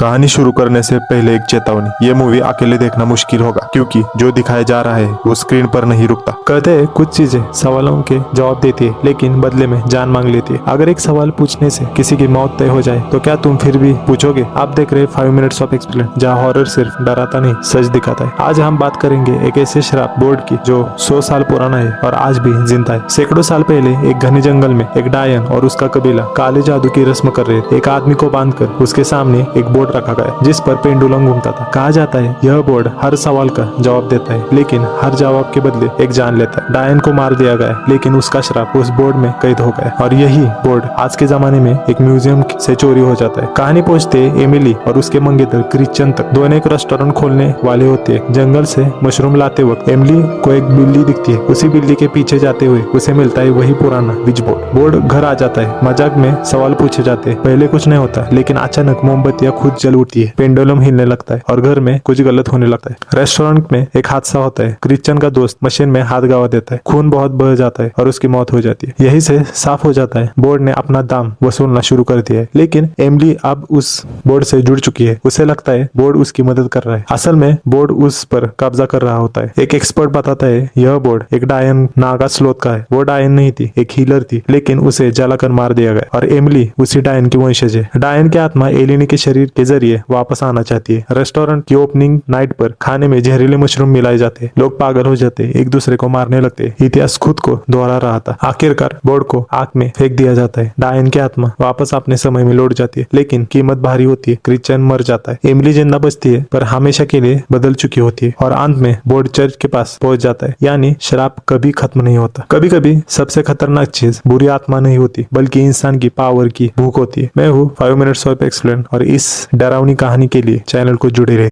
कहानी शुरू करने से पहले एक चेतावनी, ये मूवी अकेले देखना मुश्किल होगा क्योंकि जो दिखाया जा रहा है वो स्क्रीन पर नहीं रुकता। कहते हैं कुछ चीजें सवालों के जवाब देती है लेकिन बदले में जान मांग लेती है। अगर एक सवाल पूछने से किसी की मौत तय हो जाए तो क्या तुम फिर भी पूछोगे? आप देख रहे 5 मिनट्स ऑफ एक्सप्लेन, जहाँ हॉरर सिर्फ डराता नहीं सच दिखाता है। आज हम बात करेंगे एक ऐसे शराब बोर्ड की जो 100 साल पुराना है और आज भी जिंदा है। सैकड़ों साल पहले एक घने जंगल में एक डायन और उसका कबीला काले जादू की रस्म कर रहे थे। एक आदमी को बांधकर उसके सामने एक बोर्ड रखा गया जिस पर पेंडुलम घूमता था। कहा जाता है यह बोर्ड हर सवाल का जवाब देता है लेकिन हर जवाब के बदले एक जान लेता है। डायन को मार दिया गया लेकिन उसका श्राप उस बोर्ड में कैद हो गया और यही बोर्ड आज के जमाने में एक म्यूजियम से चोरी हो जाता है। कहानी पहुंचते एमिली और उसके मंगेतर क्रिश्चियन तक। दोनों एक रेस्टोरेंट खोलने वाले होते हैं। जंगल से मशरूम लाते वक्त एमिली को एक बिल्ली दिखती है। उसी बिल्ली के पीछे जाते हुए उसे मिलता है वही पुराना विच बोर्ड। बोर्ड घर आ जाता है। मजाक में सवाल पूछे जाते हैं। पहले कुछ नहीं होता लेकिन अचानक मोमबत्तियां खुद जल उठती है, पेंडुलम हिलने लगता है और घर में कुछ गलत होने लगता है। रेस्टोरेंट में एक हादसा होता है। क्रिश्चियन का दोस्त मशीन में हाथ गवा देता है, खून बहुत बह जाता है और उसकी मौत हो जाती है। यही से साफ हो जाता है बोर्ड ने अपना दाम वसूलना शुरू कर दिया है। लेकिन एमिली अब उस बोर्ड से जुड़ चुकी है। उसे लगता है बोर्ड उसकी मदद कर रहा है। असल में बोर्ड उस पर कब्जा कर रहा होता है। एक एक्सपर्ट बताता है यह बोर्ड एक डायन नागा स्लोथ का है। वो डायन नहीं थी, एक हीलर थी, लेकिन उसे जलाकर मार दिया गया और एमिली उसी डायन की वंशज है। डायन की आत्मा एलिनी के शरीर के जरिए वापस आना चाहती है। रेस्टोरेंट की ओपनिंग नाइट पर खाने में जहरीले मशरूम मिलाए जाते हैं। लोग पागल हो जाते हैं, एक दूसरे को मारने लगते हैं। इतिहास खुद को दोहरा रहा था। आखिरकार बोर्ड को आग में फेंक दिया जाता है। डायन की आत्मा वापस अपने समय में लौट जाती है लेकिन कीमत भारी होती है। क्रिश्चियन मर जाता है। एमिली जिंदा बचती है पर हमेशा के लिए बदल चुकी होती है और अंत में बोर्ड चर्च के पास पहुंच जाता है। यानी शराब कभी खत्म नहीं होता। कभी कभी सबसे खतरनाक चीज बुरी आत्मा नहीं होती बल्कि इंसान की पावर की भूख होती है। मैं हूँ 5 मिनट्स ऑफ एक्सप्लेन और इस डरावनी कहानी के लिए चैनल को जुड़े रहे।